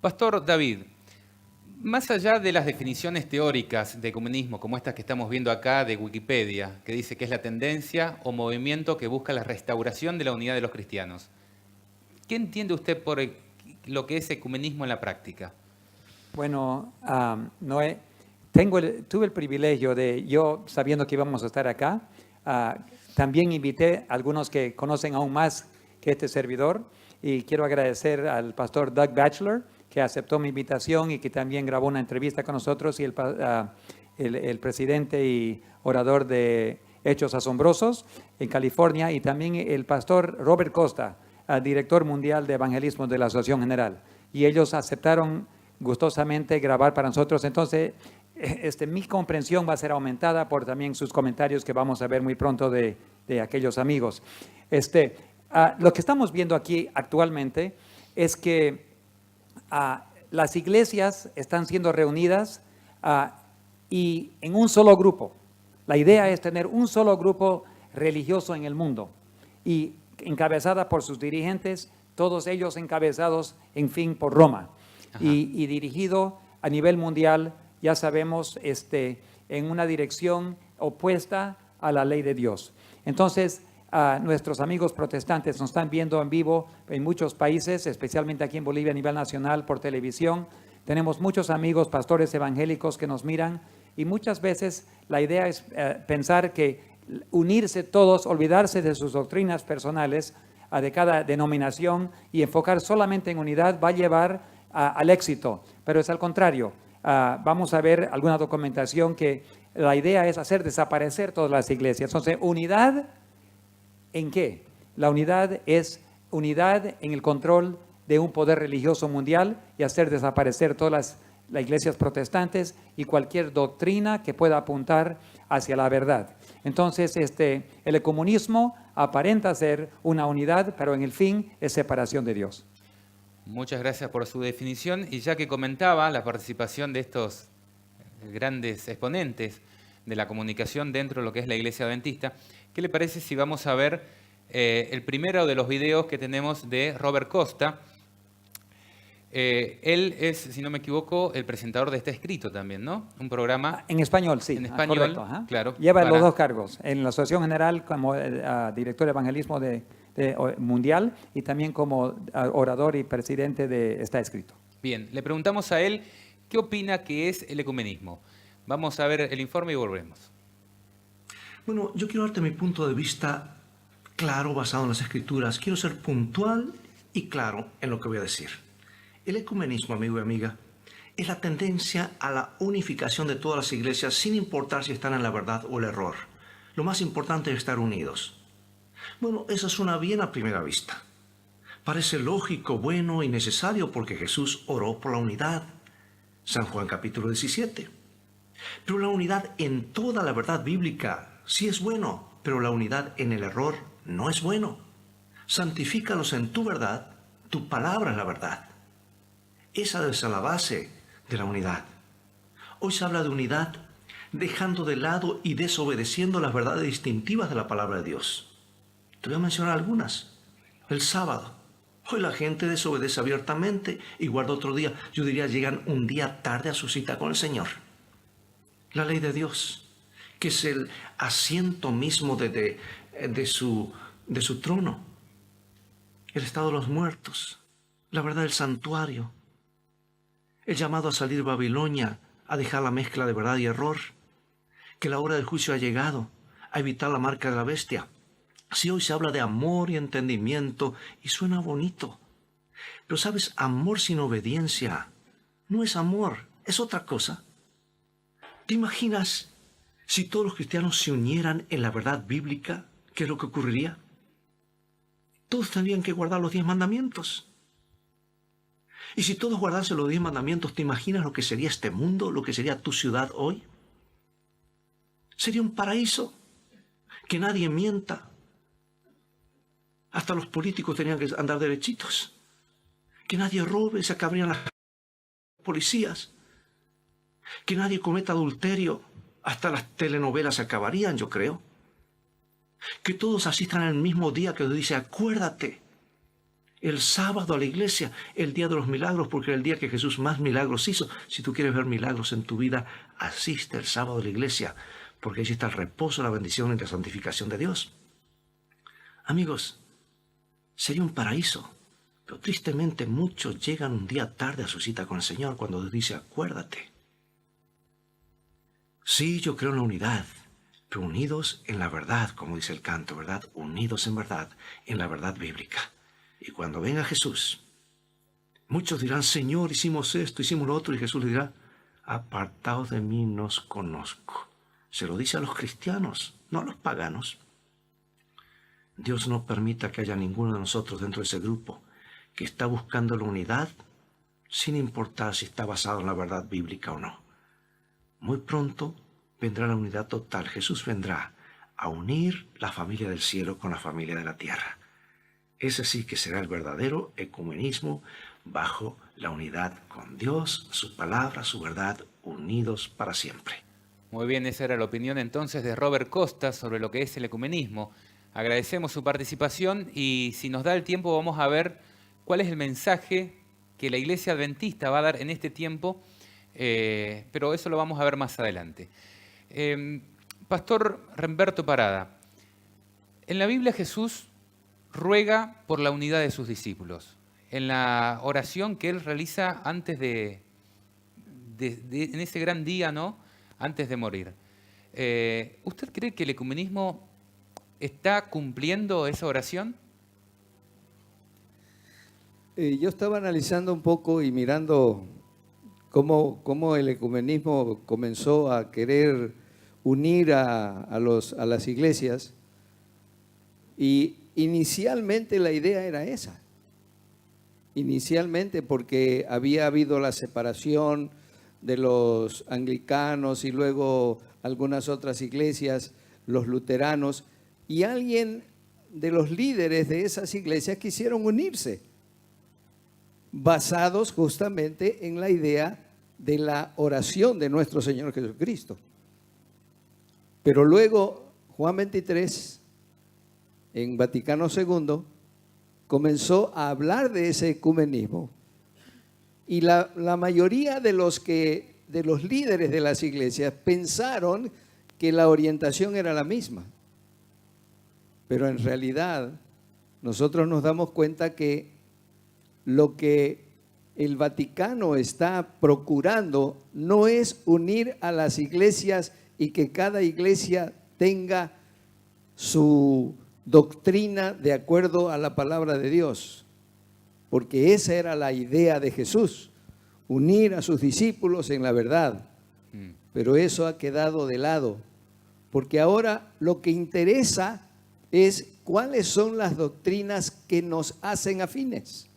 Pastor David, más allá de las definiciones teóricas de ecumenismo, como estas que estamos viendo acá de Wikipedia, que dice que es la tendencia o movimiento que busca la restauración de la unidad de los cristianos, ¿qué entiende usted por lo que es ecumenismo en la práctica? Bueno, Noé, tuve el privilegio de, yo sabiendo que íbamos a estar acá, también invité a algunos que conocen aún más que este servidor, y quiero agradecer al pastor Doug Batchelor, que aceptó mi invitación y que también grabó una entrevista con nosotros, y el presidente y orador de Hechos Asombrosos en California, y también el pastor Robert Costa, director mundial de evangelismo de la Asociación General. Y ellos aceptaron gustosamente grabar para nosotros. Entonces, mi comprensión va a ser aumentada por también sus comentarios que vamos a ver muy pronto de aquellos amigos. Lo que estamos viendo aquí actualmente es que las iglesias están siendo reunidas y en un solo grupo. La idea es tener un solo grupo religioso en el mundo y encabezada por sus dirigentes, todos ellos encabezados, en fin, por Roma. Y dirigido a nivel mundial, ya sabemos, en una dirección opuesta a la ley de Dios. Entonces, nuestros amigos protestantes nos están viendo en vivo en muchos países, especialmente aquí en Bolivia a nivel nacional por televisión. Tenemos muchos amigos pastores evangélicos que nos miran, y muchas veces la idea es pensar que unirse todos, olvidarse de sus doctrinas personales de cada denominación y enfocar solamente en unidad va a llevar al éxito, pero es al contrario. Vamos a ver alguna documentación que la idea es hacer desaparecer todas las iglesias. Entonces, ¿unidad en qué? La unidad es unidad en el control de un poder religioso mundial y hacer desaparecer todas las iglesias protestantes y cualquier doctrina que pueda apuntar hacia la verdad. Entonces, el ecumenismo aparenta ser una unidad, pero en el fin es separación de Dios. Muchas gracias por su definición. Y ya que comentaba la participación de estos grandes exponentes de la comunicación dentro de lo que es la Iglesia Adventista, ¿qué le parece si vamos a ver el primero de los videos que tenemos de Robert Costa? Él es, si no me equivoco, el presentador de este escrito también, ¿no? Un programa... En español, sí. En español, correcto, claro. Lleva los dos cargos, en la Asociación General como director de evangelismo mundial y también como orador y presidente de Está Escrito. Bien, le preguntamos a él qué opina que es el ecumenismo. Vamos a ver el informe y volvemos. Bueno, yo quiero darte mi punto de vista claro, basado en las Escrituras. Quiero ser puntual y claro en lo que voy a decir. El ecumenismo, amigo y amiga, es la tendencia a la unificación de todas las iglesias sin importar si están en la verdad o el error. Lo más importante es estar unidos. Bueno, eso suena bien a primera vista. Parece lógico, bueno y necesario porque Jesús oró por la unidad. San Juan capítulo 17. Pero la unidad en toda la verdad bíblica sí es bueno, pero la unidad en el error no es bueno. Santifícalos en tu verdad, tu palabra es la verdad. Esa debe ser la base de la unidad. Hoy se habla de unidad dejando de lado y desobedeciendo las verdades distintivas de la palabra de Dios. Te voy a mencionar algunas. El sábado. Hoy la gente desobedece abiertamente y guarda otro día. Yo diría, llegan un día tarde a su cita con el Señor. La ley de Dios, que es el asiento mismo de su trono. El estado de los muertos. La verdad del santuario. El llamado a salir de Babilonia, a dejar la mezcla de verdad y error. Que la hora del juicio ha llegado, a evitar la marca de la bestia. Si hoy se habla de amor y entendimiento, y suena bonito. Pero sabes, amor sin obediencia no es amor, es otra cosa. ¿Te imaginas si todos los cristianos se unieran en la verdad bíblica? ¿Qué es lo que ocurriría? Todos tendrían que guardar los 10 mandamientos. Y si todos guardasen los 10 mandamientos, ¿te imaginas lo que sería este mundo, lo que sería tu ciudad hoy? Sería un paraíso, que nadie mienta. Hasta los políticos tenían que andar derechitos. Que nadie robe, se acabarían las policías. Que nadie cometa adulterio, hasta las telenovelas se acabarían, yo creo. Que todos asistan el mismo día que Dios dice, acuérdate. el sábado a la iglesia, el día de los milagros, porque era el día que Jesús más milagros hizo. Si tú quieres ver milagros en tu vida, asiste el sábado a la iglesia, porque allí está el reposo, la bendición y la santificación de Dios. Amigos, sería un paraíso, pero tristemente muchos llegan un día tarde a su cita con el Señor cuando Dios dice, acuérdate. Sí, yo creo en la unidad, pero unidos en la verdad, como dice el canto, ¿verdad? Unidos en verdad, en la verdad bíblica. Y cuando venga Jesús, muchos dirán, Señor, hicimos esto, hicimos lo otro, y Jesús le dirá, apartaos de mí, no os conozco. Se lo dice a los cristianos, no a los paganos. Dios no permita que haya ninguno de nosotros dentro de ese grupo que está buscando la unidad sin importar si está basado en la verdad bíblica o no. Muy pronto vendrá la unidad total. Jesús vendrá a unir la familia del cielo con la familia de la tierra. Ese sí que será el verdadero ecumenismo bajo la unidad con Dios, su palabra, su verdad, unidos para siempre. Muy bien, esa era la opinión entonces de Robert Costa sobre lo que es el ecumenismo. Agradecemos su participación y si nos da el tiempo vamos a ver cuál es el mensaje que la Iglesia Adventista va a dar en este tiempo, pero eso lo vamos a ver más adelante. Pastor Remberto Parada, en la Biblia Jesús ruega por la unidad de sus discípulos. En la oración que él realiza antes en ese gran día, ¿no? Antes de morir. ¿Usted cree que el ecumenismo está cumpliendo esa oración? Yo estaba analizando un poco y mirando cómo el ecumenismo comenzó a querer unir a las iglesias, y inicialmente la idea era esa. Inicialmente porque había habido la separación de los anglicanos y luego algunas otras iglesias, los luteranos, y alguien de los líderes de esas iglesias quisieron unirse, basados justamente en la idea de la oración de nuestro Señor Jesucristo. Pero luego Juan 23, en Vaticano II, comenzó a hablar de ese ecumenismo. Y la mayoría de los líderes de las iglesias pensaron que la orientación era la misma. Pero en realidad nosotros nos damos cuenta que lo que el Vaticano está procurando no es unir a las iglesias y que cada iglesia tenga su doctrina de acuerdo a la palabra de Dios, porque esa era la idea de Jesús, unir a sus discípulos en la verdad. Pero eso ha quedado de lado, porque ahora lo que interesa es cuáles son las doctrinas que nos hacen afines.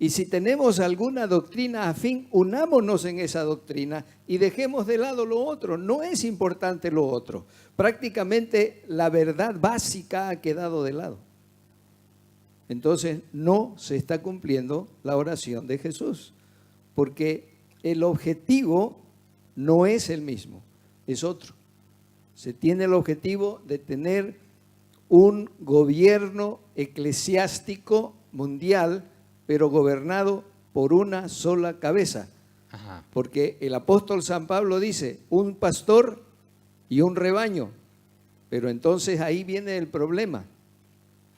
Y si tenemos alguna doctrina afín, unámonos en esa doctrina y dejemos de lado lo otro. No es importante lo otro. Prácticamente la verdad básica ha quedado de lado. Entonces no se está cumpliendo la oración de Jesús, porque el objetivo no es el mismo, es otro. Se tiene el objetivo de tener un gobierno eclesiástico mundial, pero gobernado por una sola cabeza. Ajá. Porque el apóstol San Pablo dice, un pastor y un rebaño. Pero entonces ahí viene el problema.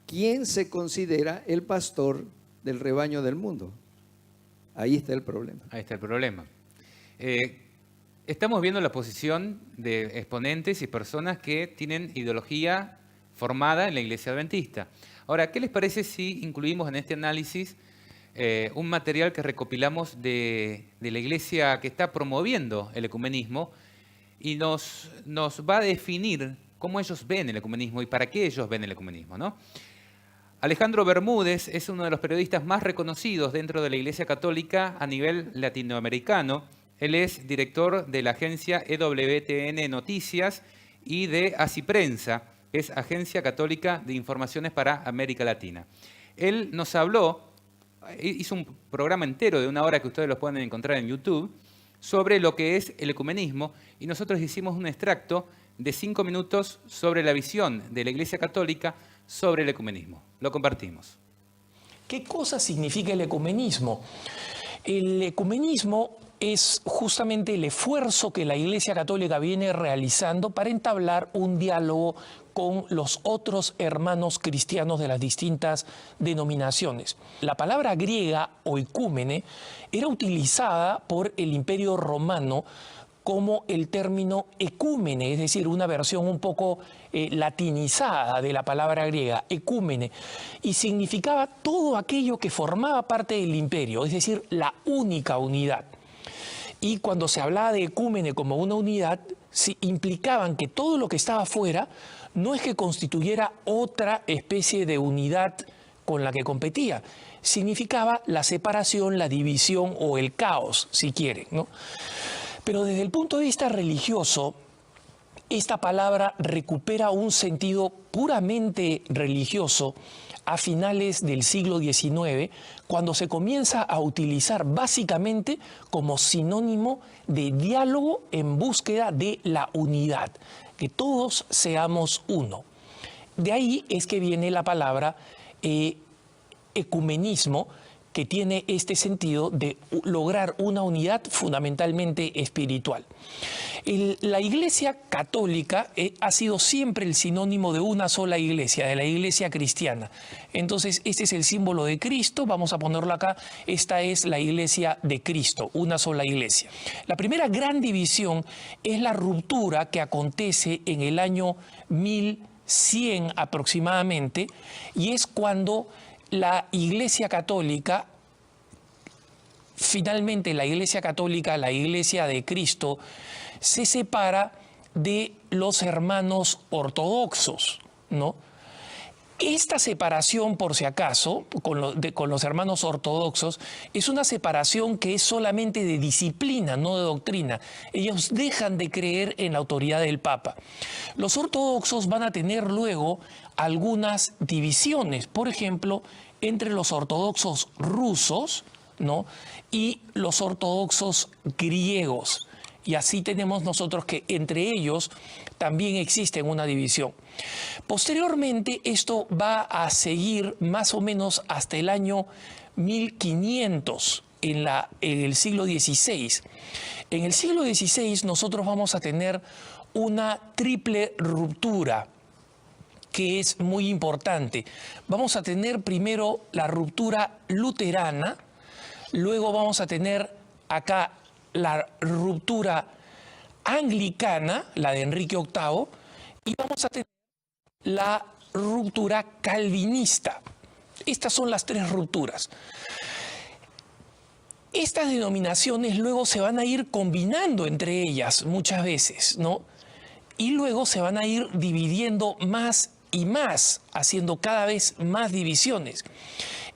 ¿Quién se considera el pastor del rebaño del mundo? Ahí está el problema. Ahí está el problema. Estamos viendo la posición de exponentes y personas que tienen ideología formada en la Iglesia Adventista. Ahora, ¿qué les parece si incluimos en este análisis un material que recopilamos de la Iglesia que está promoviendo el ecumenismo y nos va a definir cómo ellos ven el ecumenismo y para qué ellos ven el ecumenismo, ¿no? Alejandro Bermúdez es uno de los periodistas más reconocidos dentro de la Iglesia Católica a nivel latinoamericano. Él es director de la agencia EWTN Noticias y de ACIPrensa, que es Agencia Católica de Informaciones para América Latina. Él nos habló, hizo un programa entero de 1 hora que ustedes lo pueden encontrar en YouTube, sobre lo que es el ecumenismo, y nosotros hicimos un extracto de 5 minutos sobre la visión de la Iglesia Católica sobre el ecumenismo. Lo compartimos. ¿Qué cosa significa el ecumenismo? El ecumenismo es justamente el esfuerzo que la Iglesia Católica viene realizando para entablar un diálogo con los otros hermanos cristianos de las distintas denominaciones. La palabra griega oikúmene era utilizada por el Imperio Romano como el término ecúmene, es decir, una versión un poco latinizada de la palabra griega, ecúmene, y significaba todo aquello que formaba parte del imperio, es decir, la única unidad. Y cuando se hablaba de ecúmene como una unidad, implicaban que todo lo que estaba fuera no es que constituyera otra especie de unidad con la que competía, significaba la separación, la división o el caos, si quieren, ¿no? Pero desde el punto de vista religioso, esta palabra recupera un sentido puramente religioso a finales del siglo XIX, cuando se comienza a utilizar básicamente como sinónimo de diálogo en búsqueda de la unidad, que todos seamos uno. De ahí es que viene la palabra ecumenismo, que tiene este sentido de lograr una unidad fundamentalmente espiritual. La Iglesia Católica ha sido siempre el sinónimo de una sola iglesia, de la Iglesia cristiana. Entonces, este es el símbolo de Cristo, vamos a ponerlo acá, esta es la Iglesia de Cristo, una sola iglesia. La primera gran división es la ruptura que acontece en el año 1100 aproximadamente, y es cuando la Iglesia Católica, finalmente la Iglesia Católica, la Iglesia de Cristo, se separa de los hermanos ortodoxos, ¿no? Esta separación, por si acaso, con los hermanos ortodoxos, es una separación que es solamente de disciplina, no de doctrina. Ellos dejan de creer en la autoridad del Papa. Los ortodoxos van a tener luego algunas divisiones, por ejemplo, entre los ortodoxos rusos, ¿no?, y los ortodoxos griegos. Y así tenemos nosotros que entre ellos también existe una división. Posteriormente, esto va a seguir más o menos hasta el año 1500, en el siglo XVI. En el siglo XVI nosotros vamos a tener una triple ruptura que es muy importante. Vamos a tener primero la ruptura luterana, luego vamos a tener acá la ruptura anglicana, la de Enrique VIII, y vamos a tener la ruptura calvinista. Estas son las tres rupturas. Estas denominaciones luego se van a ir combinando entre ellas muchas veces, ¿no? Y luego se van a ir dividiendo más y más, haciendo cada vez más divisiones.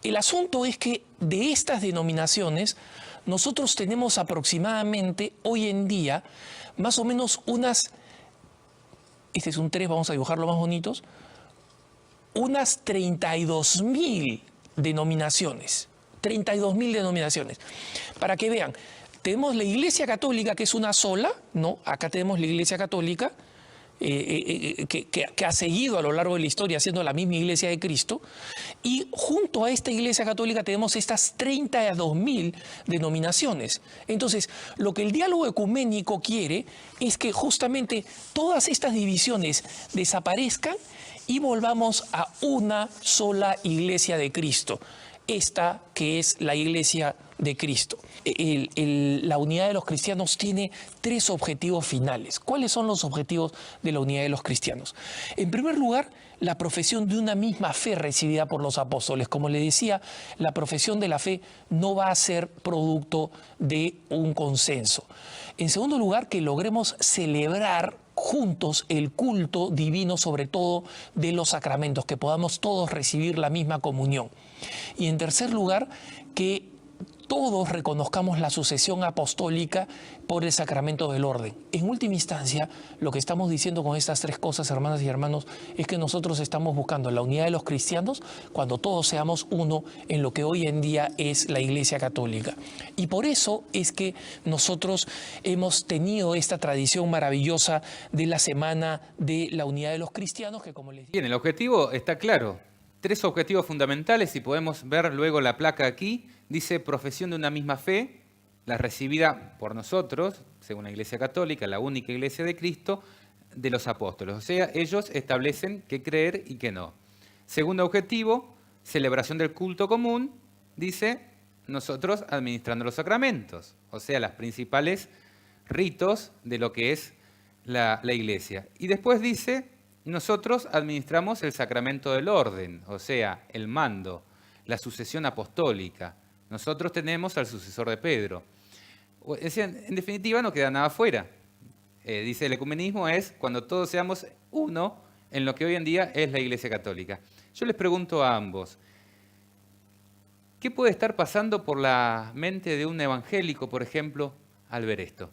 El asunto es que de estas denominaciones nosotros tenemos aproximadamente hoy en día más o menos unas, este es un 3, vamos a dibujarlo más bonitos, unas 32.000 denominaciones. 32.000 denominaciones. Para que vean, tenemos la Iglesia Católica, que es una sola, ¿no? Acá tenemos la Iglesia Católica, que ha seguido a lo largo de la historia siendo la misma Iglesia de Cristo, y junto a esta Iglesia Católica tenemos estas 32.000 denominaciones. Entonces, lo que el diálogo ecuménico quiere es que justamente todas estas divisiones desaparezcan y volvamos a una sola Iglesia de Cristo, esta que es la Iglesia de Cristo. La unidad de los cristianos tiene tres objetivos finales. ¿Cuáles son los objetivos de la unidad de los cristianos? En primer lugar, la profesión de una misma fe recibida por los apóstoles. Como le decía, la profesión de la fe no va a ser producto de un consenso. En segundo lugar, que logremos celebrar juntos el culto divino, sobre todo de los sacramentos, que podamos todos recibir la misma comunión. Y en tercer lugar, que todos reconozcamos la sucesión apostólica por el sacramento del orden. En última instancia, lo que estamos diciendo con estas tres cosas, hermanas y hermanos, es que nosotros estamos buscando la unidad de los cristianos cuando todos seamos uno en lo que hoy en día es la Iglesia Católica. Y por eso es que nosotros hemos tenido esta tradición maravillosa de la Semana de la Unidad de los Cristianos, que como les digo... Bien, el objetivo está claro. 3 objetivos fundamentales, si podemos ver luego la placa aquí, dice profesión de una misma fe, la recibida por nosotros, según la Iglesia Católica, la única Iglesia de Cristo, de los apóstoles. O sea, ellos establecen qué creer y qué no. Segundo objetivo, celebración del culto común, dice nosotros administrando los sacramentos, o sea, los principales ritos de lo que es la Iglesia. Y después dice, nosotros administramos el sacramento del orden, o sea, el mando, la sucesión apostólica. Nosotros tenemos al sucesor de Pedro. Es decir, en definitiva, no queda nada fuera. Dice, el ecumenismo es cuando todos seamos uno en lo que hoy en día es la Iglesia Católica. Yo les pregunto a ambos, ¿qué puede estar pasando por la mente de un evangélico, por ejemplo, al ver esto?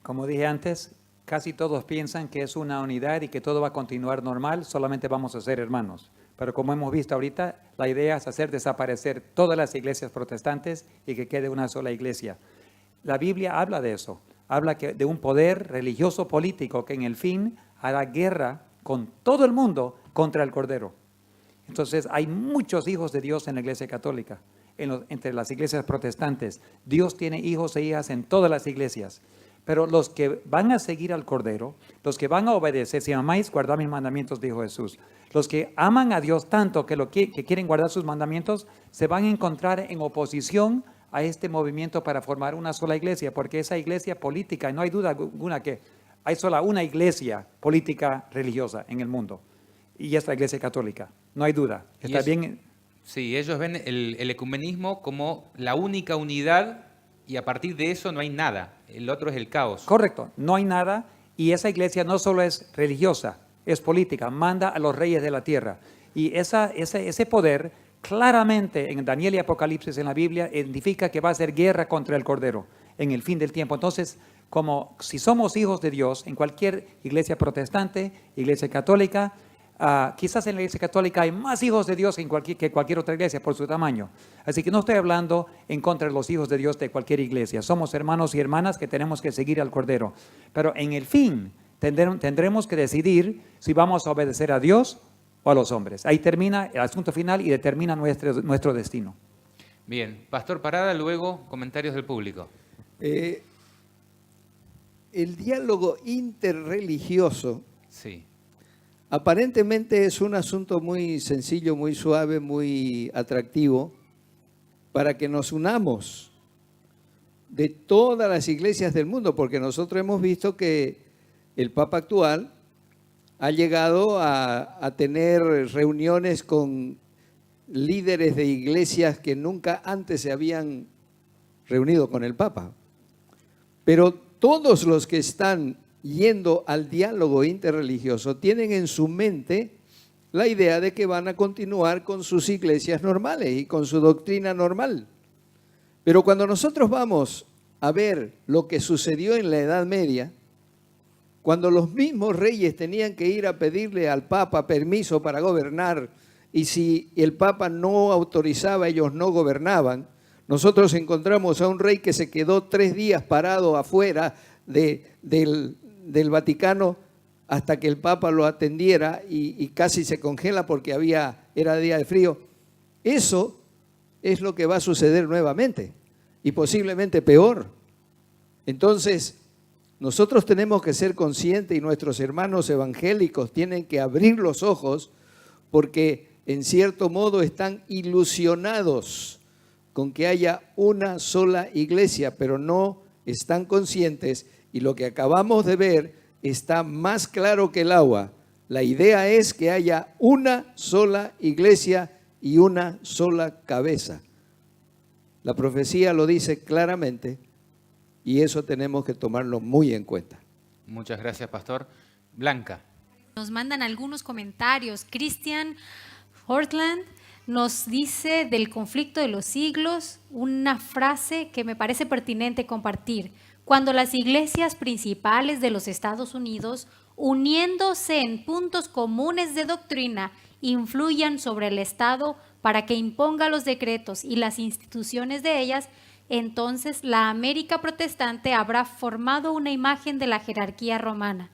Como dije antes, casi todos piensan que es una unidad y que todo va a continuar normal, solamente vamos a ser hermanos. Pero como hemos visto ahorita, la idea es hacer desaparecer todas las iglesias protestantes y que quede una sola iglesia. La Biblia habla de eso, habla de un poder religioso político que en el fin hará guerra con todo el mundo contra el Cordero. Entonces hay muchos hijos de Dios en la Iglesia Católica, entre las iglesias protestantes. Dios tiene hijos e hijas en todas las iglesias. Pero los que van a seguir al Cordero, los que van a obedecer, si amáis, guardad mis mandamientos, dijo Jesús. Los que aman a Dios tanto que quieren guardar sus mandamientos, se van a encontrar en oposición a este movimiento para formar una sola iglesia, porque esa iglesia política, no hay duda alguna que hay solo una iglesia política religiosa en el mundo, y es la Iglesia Católica, no hay duda. Está bien. Sí, ellos ven el ecumenismo como la única unidad y a partir de eso no hay nada, el otro es el caos. Correcto, no hay nada, y esa iglesia no solo es religiosa, es política, manda a los reyes de la tierra. Y ese poder claramente en Daniel y Apocalipsis en la Biblia indica que va a hacer guerra contra el Cordero en el fin del tiempo. Entonces, como si somos hijos de Dios, en cualquier iglesia protestante, iglesia católica, quizás en la Iglesia Católica hay más hijos de Dios que cualquier otra iglesia por su tamaño. Así que no estoy hablando en contra de los hijos de Dios de cualquier iglesia. Somos hermanos y hermanas que tenemos que seguir al Cordero. Pero en el fin tendremos que decidir si vamos a obedecer a Dios o a los hombres. Ahí termina el asunto final y determina nuestro destino. Bien, Pastor Parada, luego comentarios del público. El diálogo interreligioso Sí. aparentemente es un asunto muy sencillo, muy suave, muy atractivo para que nos unamos de todas las iglesias del mundo, porque nosotros hemos visto que el Papa actual ha llegado a tener reuniones con líderes de iglesias que nunca antes se habían reunido con el Papa. Pero todos los que están yendo al diálogo interreligioso tienen en su mente la idea de que van a continuar con sus iglesias normales y con su doctrina normal. Pero cuando nosotros vamos a ver lo que sucedió en la Edad Media, cuando los mismos reyes tenían que ir a pedirle al Papa permiso para gobernar, y si el Papa no autorizaba, ellos no gobernaban, nosotros encontramos a un rey que se quedó 3 días parado afuera del Vaticano hasta que el Papa lo atendiera y casi se congela porque era día de frío. Eso es lo que va a suceder nuevamente y posiblemente peor. Entonces, nosotros tenemos que ser conscientes y nuestros hermanos evangélicos tienen que abrir los ojos porque en cierto modo están ilusionados con que haya una sola iglesia, pero no están conscientes y lo que acabamos de ver está más claro que el agua. La idea es que haya una sola iglesia y una sola cabeza. La profecía lo dice claramente y eso tenemos que tomarlo muy en cuenta. Muchas gracias, Pastor. Blanca. Nos mandan algunos comentarios. Christian Hortland nos dice del conflicto de los siglos una frase que me parece pertinente compartir. Cuando las iglesias principales de los Estados Unidos, uniéndose en puntos comunes de doctrina, influyan sobre el Estado para que imponga los decretos y las instituciones de ellas, entonces la América protestante habrá formado una imagen de la jerarquía romana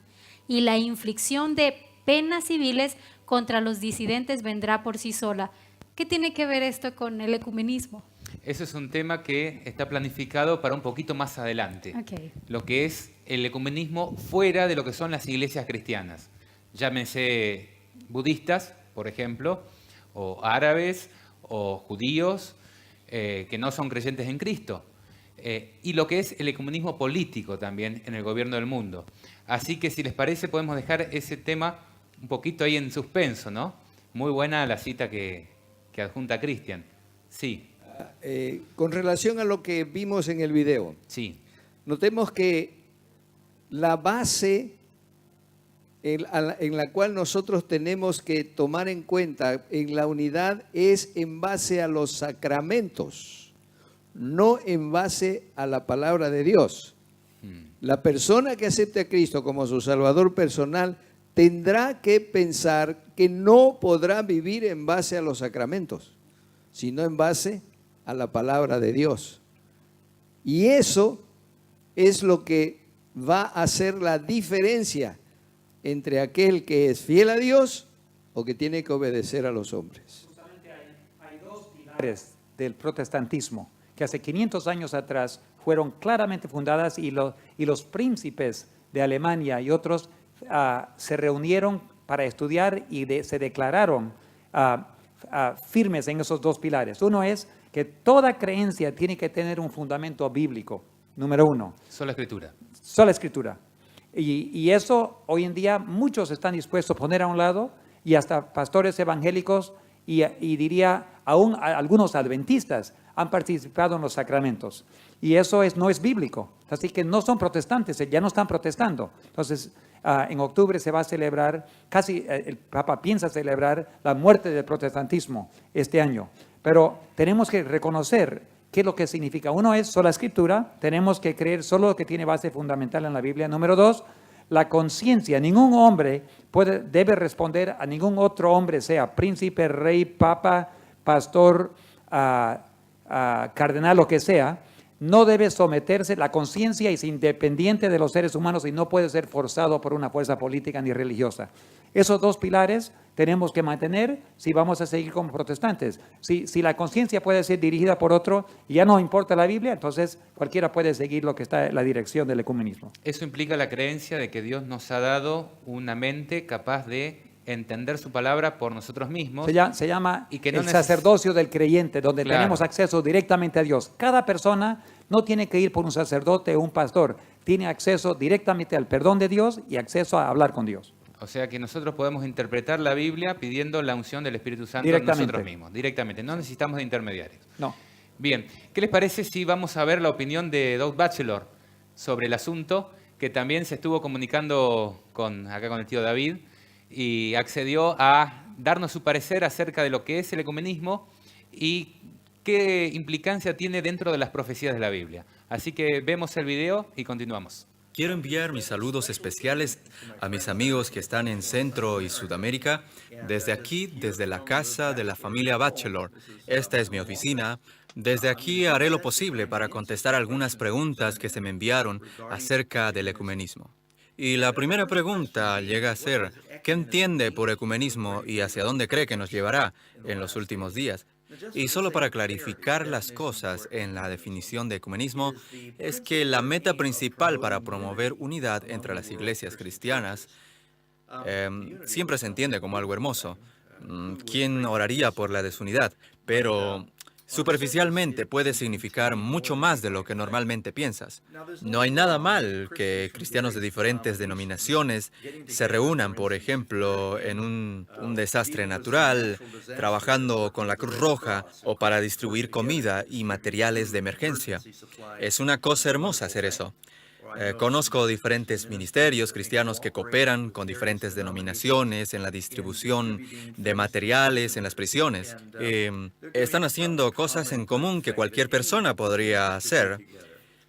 y la inflicción de penas civiles contra los disidentes vendrá por sí sola. ¿Qué tiene que ver esto con el ecumenismo? Eso es un tema que está planificado para un poquito más adelante. Ok. Lo que es el ecumenismo fuera de lo que son las iglesias cristianas. Llámense budistas, por ejemplo, o árabes, o judíos, que no son creyentes en Cristo. Y lo que es el ecumenismo político también en el gobierno del mundo. Así que si les parece podemos dejar ese tema un poquito ahí en suspenso, ¿no? Muy buena la cita que adjunta Cristian. Sí, Con relación a lo que vimos en el video, sí. notemos que la base en la cual nosotros tenemos que tomar en cuenta en la unidad es en base a los sacramentos, no en base a la palabra de Dios. La persona que acepte a Cristo como su Salvador personal tendrá que pensar que no podrá vivir en base a los sacramentos, sino en base a la palabra de Dios. Y eso es lo que va a hacer la diferencia entre aquel que es fiel a Dios o que tiene que obedecer a los hombres. Justamente hay dos pilares del protestantismo que hace 500 años atrás fueron claramente fundadas y los príncipes de Alemania y otros se reunieron para estudiar y se declararon firmes en esos dos pilares. Uno es que toda creencia tiene que tener un fundamento bíblico, número uno. Sola Escritura. Sola Escritura. Y eso hoy en día muchos están dispuestos a poner a un lado, y hasta pastores evangélicos y diría aún algunos adventistas han participado en los sacramentos. Y eso no es bíblico. Así que no son protestantes, ya no están protestando. Entonces, en octubre se va a celebrar, el Papa piensa celebrar la muerte del protestantismo este año. Pero tenemos que reconocer qué es lo que significa. Uno es sola Escritura, tenemos que creer solo lo que tiene base fundamental en la Biblia. Número dos, la conciencia. Ningún hombre debe responder a ningún otro hombre, sea príncipe, rey, papa, pastor, cardenal, lo que sea. No debe someterse, la conciencia es independiente de los seres humanos y no puede ser forzado por una fuerza política ni religiosa. Esos dos pilares tenemos que mantener si vamos a seguir como protestantes. Si la conciencia puede ser dirigida por otro y ya no importa la Biblia, entonces cualquiera puede seguir lo que está en la dirección del ecumenismo. Eso implica la creencia de que Dios nos ha dado una mente capaz de entender su palabra por nosotros mismos. Se llama y que no el sacerdocio del creyente, donde Claro. tenemos acceso directamente a Dios. Cada persona no tiene que ir por un sacerdote o un pastor, tiene acceso directamente al perdón de Dios y acceso a hablar con Dios. O sea que nosotros podemos interpretar la Biblia pidiendo la unción del Espíritu Santo Directamente. nosotros mismos, directamente. No necesitamos de intermediarios. No. Bien, ¿qué les parece si vamos a ver la opinión de Doug Batchelor sobre el asunto, que también se estuvo comunicando acá con el tío David y accedió a darnos su parecer acerca de lo que es el ecumenismo y qué implicancia tiene dentro de las profecías de la Biblia? Así que vemos el video y continuamos. Quiero enviar mis saludos especiales a mis amigos que están en Centro y Sudamérica, desde aquí, desde la casa de la familia Batchelor. Esta es mi oficina. Desde aquí haré lo posible para contestar algunas preguntas que se me enviaron acerca del ecumenismo. Y la primera pregunta llega a ser, ¿qué entiende por ecumenismo y hacia dónde cree que nos llevará en los últimos días? Y solo para clarificar las cosas en la definición de ecumenismo, es que la meta principal para promover unidad entre las iglesias cristianas siempre se entiende como algo hermoso. ¿Quién oraría por la desunidad? Pero superficialmente puede significar mucho más de lo que normalmente piensas. No hay nada mal que cristianos de diferentes denominaciones se reúnan, por ejemplo, en un desastre natural, trabajando con la Cruz Roja o para distribuir comida y materiales de emergencia. Es una cosa hermosa hacer eso. Conozco diferentes ministerios cristianos que cooperan con diferentes denominaciones en la distribución de materiales en las prisiones. Están haciendo cosas en común que cualquier persona podría hacer.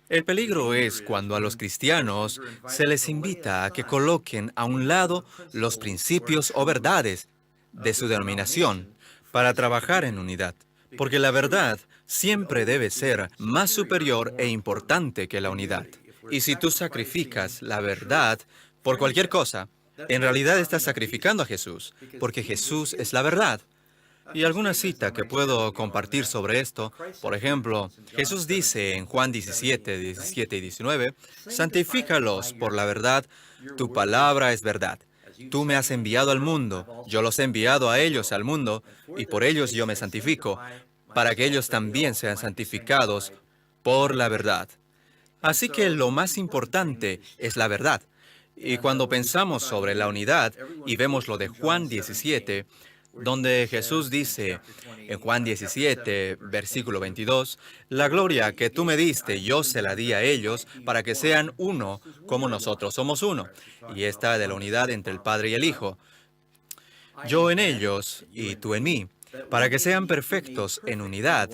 El peligro es cuando a los cristianos se les invita a que coloquen a un lado los principios o verdades de su denominación para trabajar en unidad. Porque la verdad siempre debe ser más superior e importante que la unidad. Y si tú sacrificas la verdad por cualquier cosa, En realidad estás sacrificando a Jesús, porque Jesús es la verdad. Y alguna cita que puedo compartir sobre esto, por ejemplo, Jesús dice en Juan 17, 17 y 19, «Santifícalos por la verdad, tu palabra es verdad. Tú me has enviado al mundo, yo los he enviado a ellos al mundo, y por ellos yo me santifico, para que ellos también sean santificados por la verdad». Así que lo más importante es la verdad. Y cuando pensamos sobre la unidad y vemos lo de Juan 17, donde Jesús dice en Juan 17, versículo 22, «La gloria que tú me diste, yo se la di a ellos para que sean uno como nosotros somos uno». Y esta de la unidad entre el Padre y el Hijo. «Yo en ellos y tú en mí, para que sean perfectos en unidad,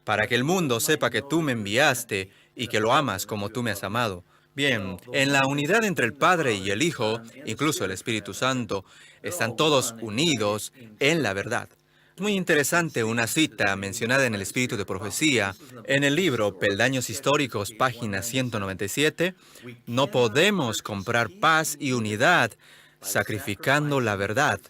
para que el mundo sepa que tú me enviaste y que lo amas como tú me has amado». Bien, en la unidad entre el Padre y el Hijo, incluso el Espíritu Santo, están todos unidos en la verdad. Es muy interesante una cita mencionada en el Espíritu de Profecía, en el libro Peldaños Históricos, página 197, «No podemos comprar paz y unidad sacrificando la verdad».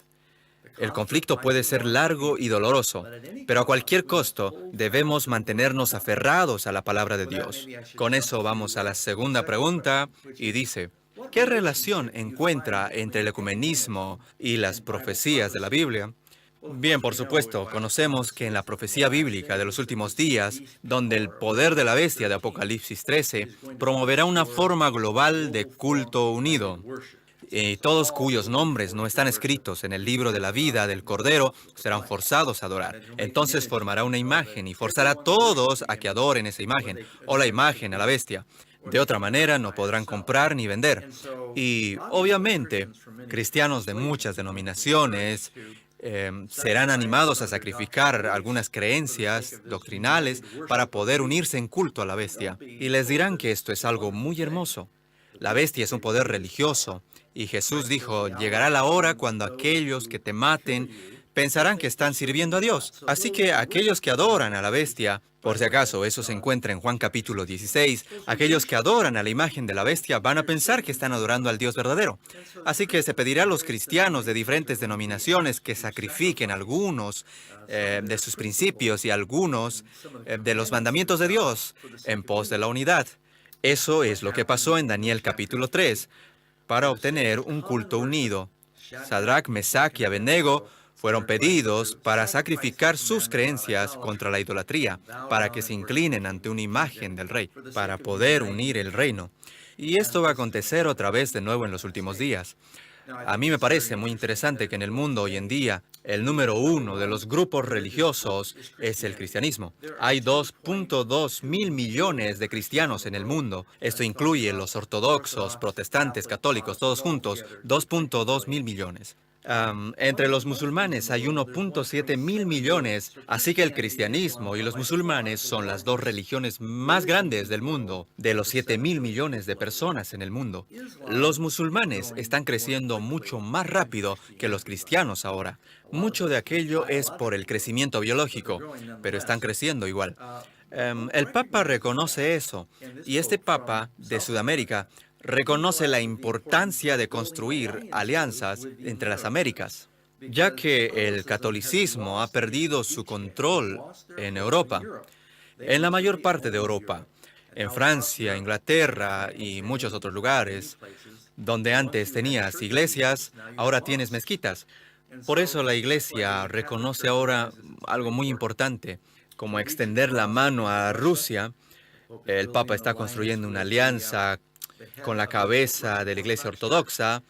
El conflicto puede ser largo y doloroso, pero a cualquier costo debemos mantenernos aferrados a la palabra de Dios. Con eso vamos a la segunda pregunta y dice, ¿qué relación encuentra entre el ecumenismo y las profecías de la Biblia? Bien, por supuesto, conocemos que en la profecía bíblica de los últimos días, donde el poder de la bestia de Apocalipsis 13 promoverá una forma global de culto unido, y todos cuyos nombres no están escritos en el libro de la vida del Cordero serán forzados a adorar. Entonces formará una imagen y forzará a todos a que adoren esa imagen, o la imagen a la bestia. De otra manera no podrán comprar ni vender. Y obviamente, cristianos de muchas denominaciones serán animados a sacrificar algunas creencias doctrinales para poder unirse en culto a la bestia. Y les dirán que esto es algo muy hermoso. La bestia es un poder religioso. Y Jesús dijo, llegará la hora cuando aquellos que te maten pensarán que están sirviendo a Dios. Así que aquellos que adoran a la bestia, por si acaso eso se encuentra en Juan capítulo 16, aquellos que adoran a la imagen de la bestia van a pensar que están adorando al Dios verdadero. Así que se pedirá a los cristianos de diferentes denominaciones que sacrifiquen algunos de sus principios y algunos de los mandamientos de Dios en pos de la unidad. Eso es lo que pasó en Daniel capítulo 3. Para obtener un culto unido, Sadrach, Mesach y Abednego fueron pedidos para sacrificar sus creencias contra la idolatría, para que se inclinen ante una imagen del rey, para poder unir el reino. Y esto va a acontecer otra vez de nuevo en los últimos días. A mí me parece muy interesante que en el mundo hoy en día el número uno de los grupos religiosos es el cristianismo. Hay 2.2 mil millones de cristianos en el mundo. Esto incluye los ortodoxos, protestantes, católicos, todos juntos, 2.2 mil millones. Entre los musulmanes hay 1.7 mil millones, así que el cristianismo y los musulmanes son las dos religiones más grandes del mundo, de los 7 mil millones de personas en el mundo. Los musulmanes están creciendo mucho más rápido que los cristianos ahora. Mucho de aquello es por el crecimiento biológico, pero están creciendo igual. El Papa reconoce eso, y este Papa de Sudamérica reconoce la importancia de construir alianzas entre las Américas, ya que el catolicismo ha perdido su control en Europa. En la mayor parte de Europa, en Francia, Inglaterra y muchos otros lugares, donde antes tenías iglesias, ahora tienes mezquitas. Por eso la Iglesia reconoce ahora algo muy importante, como extender la mano a Rusia. El Papa está construyendo una alianza con la cabeza de la Iglesia Ortodoxa,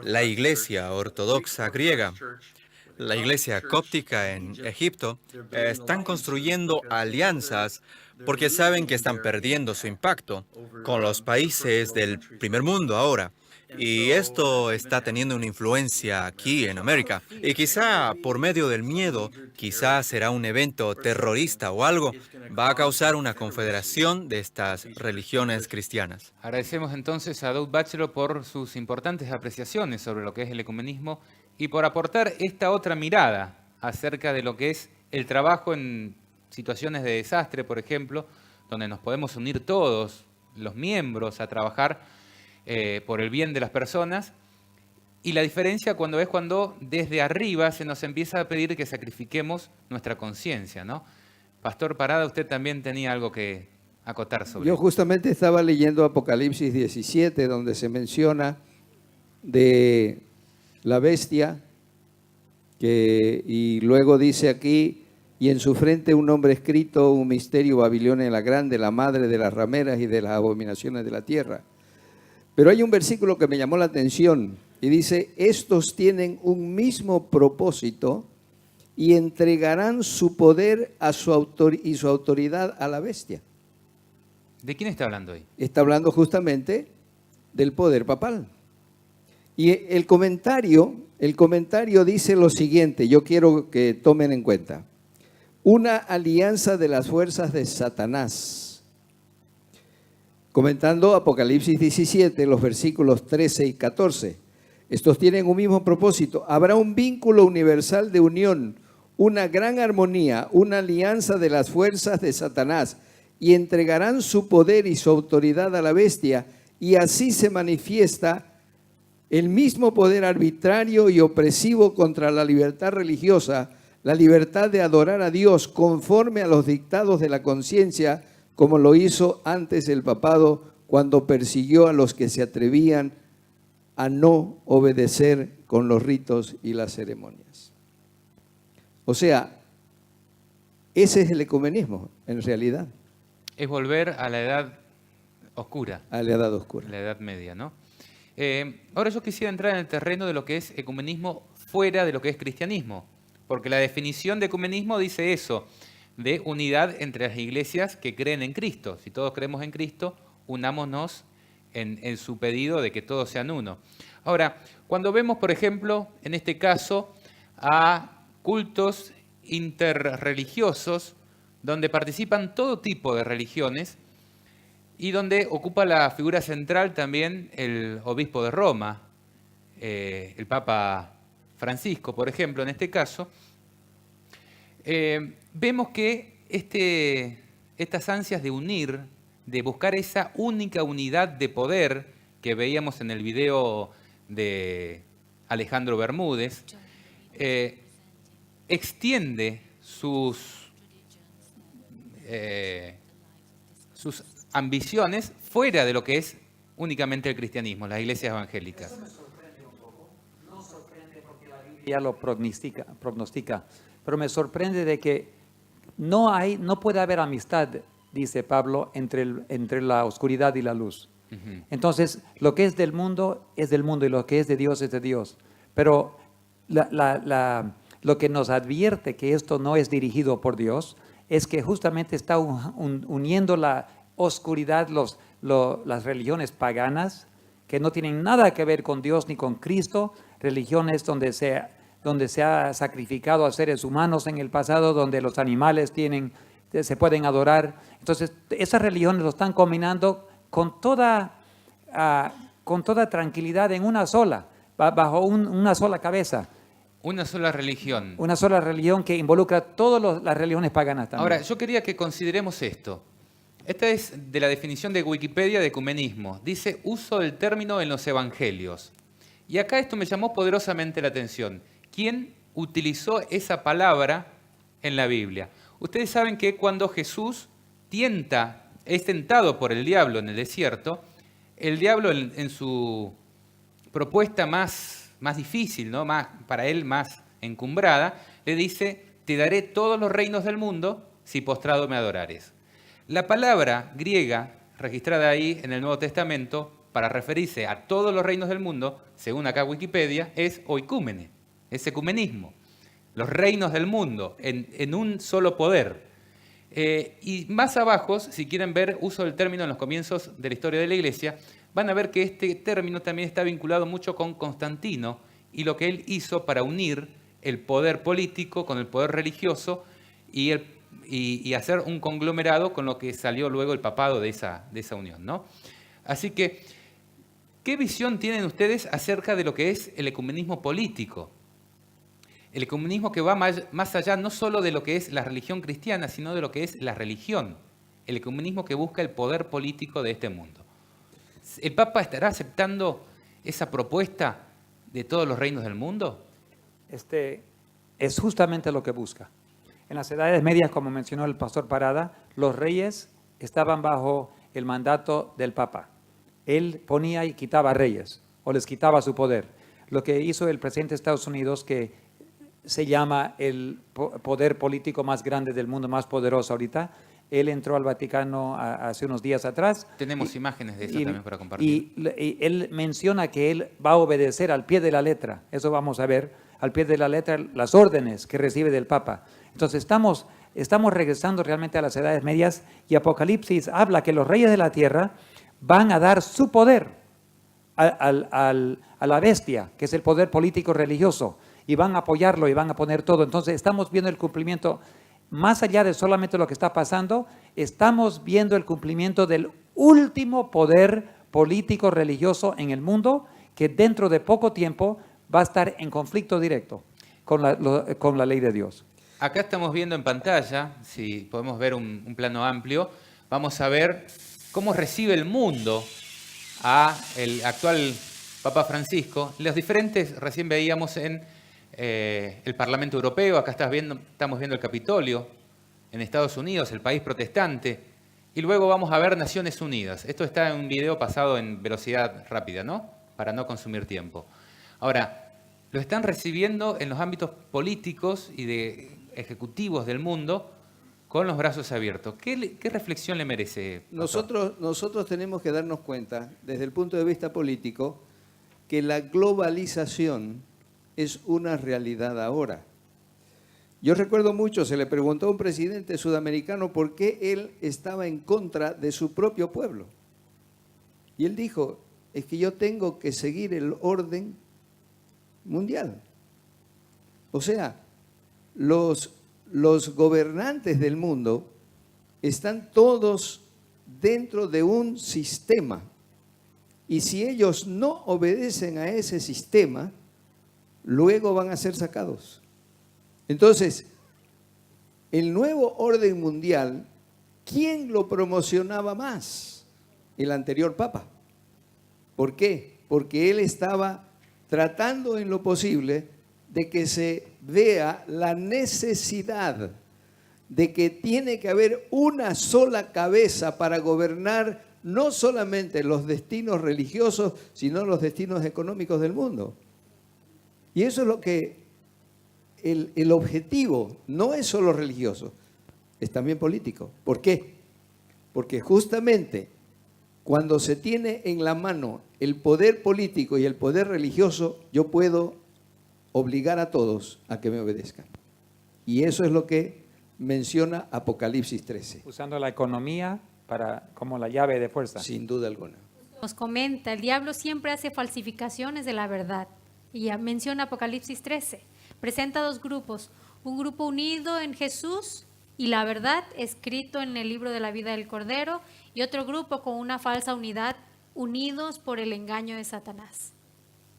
la Iglesia Ortodoxa griega, la Iglesia cóptica en Egipto. Están construyendo alianzas porque saben que están perdiendo su impacto con los países del primer mundo ahora. Y esto está teniendo una influencia aquí en América. Y quizá por medio del miedo, quizá será un evento terrorista o algo, va a causar una confederación de estas religiones cristianas. Agradecemos entonces a Doug Batchelor por sus importantes apreciaciones sobre lo que es el ecumenismo y por aportar esta otra mirada acerca de lo que es el trabajo en situaciones de desastre, por ejemplo, donde nos podemos unir todos los miembros a trabajar por el bien de las personas Y la diferencia cuando desde arriba se nos empieza a pedir que sacrifiquemos nuestra conciencia, ¿no? Pastor Parada, usted también tenía algo que acotar sobre Yo eso. justamente estaba leyendo Apocalipsis 17, donde se menciona de la bestia, y luego dice aquí, y en su frente un nombre escrito, un misterio, Babilonia la grande, la madre de las rameras y de las abominaciones de la tierra. Pero hay un versículo que me llamó la atención y dice, estos tienen un mismo propósito y entregarán su poder y su autoridad a la bestia. ¿De quién está hablando hoy? Está hablando justamente del poder papal. Y el comentario dice lo siguiente, yo quiero que tomen en cuenta. Una alianza de las fuerzas de Satanás. Comentando Apocalipsis 17, los versículos 13 y 14. Estos tienen un mismo propósito. Habrá un vínculo universal de unión, una gran armonía, una alianza de las fuerzas de Satanás, y entregarán su poder y su autoridad a la bestia, y así se manifiesta el mismo poder arbitrario y opresivo contra la libertad religiosa, la libertad de adorar a Dios conforme a los dictados de la conciencia, como lo hizo antes el papado cuando persiguió a los que se atrevían a no obedecer con los ritos y las ceremonias. O sea, ese es el ecumenismo, en realidad. Es volver a la edad oscura, A la edad oscura. la edad media, ¿no? Ahora yo quisiera entrar en el terreno de lo que es ecumenismo fuera de lo que es cristianismo, porque la definición de ecumenismo dice eso, de unidad entre las iglesias que creen en Cristo. Si todos creemos en Cristo, unámonos en su pedido de que todos sean uno. Ahora, cuando vemos, por ejemplo, en este caso, a cultos interreligiosos, donde participan todo tipo de religiones y donde ocupa la figura central también el obispo de Roma, el Papa Francisco, por ejemplo, en este caso, vemos que estas ansias de unir, de buscar esa única unidad de poder que veíamos en el video de Alejandro Bermúdez, extiende sus ambiciones fuera de lo que es únicamente el cristianismo, las iglesias evangélicas. Eso me sorprende un poco. No sorprende porque la Biblia lo prognostica, pero me sorprende de que no puede haber amistad, dice Pablo, entre la oscuridad y la luz. Entonces, lo que es del mundo es del mundo y lo que es de Dios es de Dios. Pero lo que nos advierte que esto no es dirigido por Dios es que justamente está uniendo la oscuridad, las religiones paganas, que no tienen nada que ver con Dios ni con Cristo, religiones donde se ha sacrificado a seres humanos en el pasado, donde los animales se pueden adorar. Entonces, esas religiones lo están combinando con toda tranquilidad en una sola, bajo una sola cabeza. Una sola religión. Una sola religión que involucra todas las religiones paganas también. Ahora, yo quería que consideremos esto. Esta es de la definición de Wikipedia de ecumenismo. Dice uso del término en los evangelios. Y acá esto me llamó poderosamente la atención. ¿Quién utilizó esa palabra en la Biblia? Ustedes saben que cuando Jesús es tentado por el diablo en el desierto, el diablo en su propuesta más difícil, ¿no? Para él más encumbrada, le dice, te daré todos los reinos del mundo si postrado me adorares. La palabra griega registrada ahí en el Nuevo Testamento para referirse a todos los reinos del mundo, según acá Wikipedia, es oikúmene, es ecumenismo. Los reinos del mundo en un solo poder. Y más abajo, si quieren ver uso del término en los comienzos de la historia de la Iglesia, van a ver que este término también está vinculado mucho con Constantino y lo que él hizo para unir el poder político con el poder religioso y hacer un conglomerado con lo que salió luego el papado de esa unión, ¿no? Así que, ¿qué visión tienen ustedes acerca de lo que es el ecumenismo político? El ecumenismo que va más allá no solo de lo que es la religión cristiana, sino de lo que es la religión. El ecumenismo que busca el poder político de este mundo. ¿El Papa estará aceptando esa propuesta de todos los reinos del mundo? Es justamente lo que busca. En las edades medias, como mencionó el pastor Parada, los reyes estaban bajo el mandato del Papa. Él ponía y quitaba reyes, o les quitaba su poder. Lo que hizo el presidente de Estados Unidos, que se llama el poder político más grande del mundo, más poderoso ahorita, él entró al Vaticano hace unos días atrás. Tenemos imágenes de eso también para compartir. Y él menciona que él va a obedecer al pie de la letra, eso vamos a ver, al pie de la letra, las órdenes que recibe del Papa. Entonces estamos regresando realmente a las edades medias, y Apocalipsis habla que los reyes de la tierra van a dar su poder a la bestia, que es el poder político religioso, y van a apoyarlo y van a poner todo. Entonces estamos viendo el cumplimiento, más allá de solamente lo que está pasando, estamos viendo el cumplimiento del último poder político religioso en el mundo, que dentro de poco tiempo va a estar en conflicto directo con la ley de Dios. Acá estamos viendo en pantalla, si podemos ver un plano amplio, vamos a ver cómo recibe el mundo a el actual Papa Francisco. Los diferentes, recién veíamos en el Parlamento Europeo, acá estamos viendo el Capitolio, en Estados Unidos, el país protestante, y luego vamos a ver Naciones Unidas. Esto está en un video pasado en velocidad rápida, ¿no? Para no consumir tiempo. Ahora, lo están recibiendo en los ámbitos políticos y de ejecutivos del mundo con los brazos abiertos. ¿Qué reflexión le merece, pastor? Nosotros tenemos que darnos cuenta, desde el punto de vista político, que la globalización es una realidad ahora. Yo recuerdo mucho, se le preguntó a un presidente sudamericano por qué él estaba en contra de su propio pueblo. Y él dijo, es que yo tengo que seguir el orden mundial. O sea, los gobernantes del mundo están todos dentro de un sistema. Y si ellos no obedecen a ese sistema, luego van a ser sacados. Entonces, el nuevo orden mundial, ¿quién lo promocionaba más? El anterior Papa. ¿Por qué? Porque él estaba tratando en lo posible de que se vea la necesidad de que tiene que haber una sola cabeza para gobernar no solamente los destinos religiosos, sino los destinos económicos del mundo. Y eso es lo que el objetivo no es solo religioso, es también político. ¿Por qué? Porque justamente cuando se tiene en la mano el poder político y el poder religioso, yo puedo obligar a todos a que me obedezcan. Y eso es lo que menciona Apocalipsis 13. Usando la economía como la llave de fuerza. Sin duda alguna. Nos comenta, el diablo siempre hace falsificaciones de la verdad. Y ya menciona Apocalipsis 13. Presenta dos grupos, un grupo unido en Jesús y la verdad, escrito en el libro de la vida del Cordero, y otro grupo con una falsa unidad, unidos por el engaño de Satanás.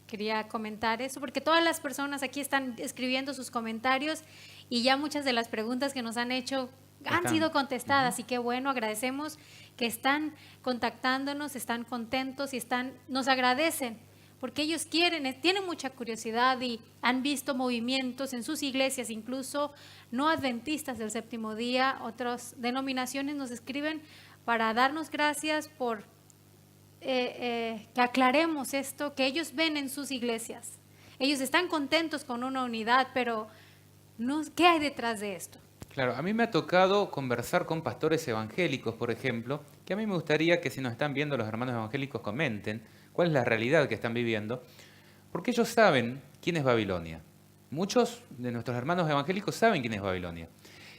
Quería comentar eso, porque todas las personas aquí están escribiendo sus comentarios y ya muchas de las preguntas que nos han hecho han sido contestadas. Y qué bueno, agradecemos que están contactándonos, están contentos y nos agradecen, porque ellos tienen mucha curiosidad y han visto movimientos en sus iglesias, incluso no adventistas del séptimo día, otras denominaciones nos escriben para darnos gracias por que aclaremos esto, que ellos ven en sus iglesias. Ellos están contentos con una unidad, pero ¿qué hay detrás de esto? Claro, a mí me ha tocado conversar con pastores evangélicos, por ejemplo, que a mí me gustaría que si nos están viendo los hermanos evangélicos comenten cuál es la realidad que están viviendo, porque ellos saben quién es Babilonia. Muchos de nuestros hermanos evangélicos saben quién es Babilonia.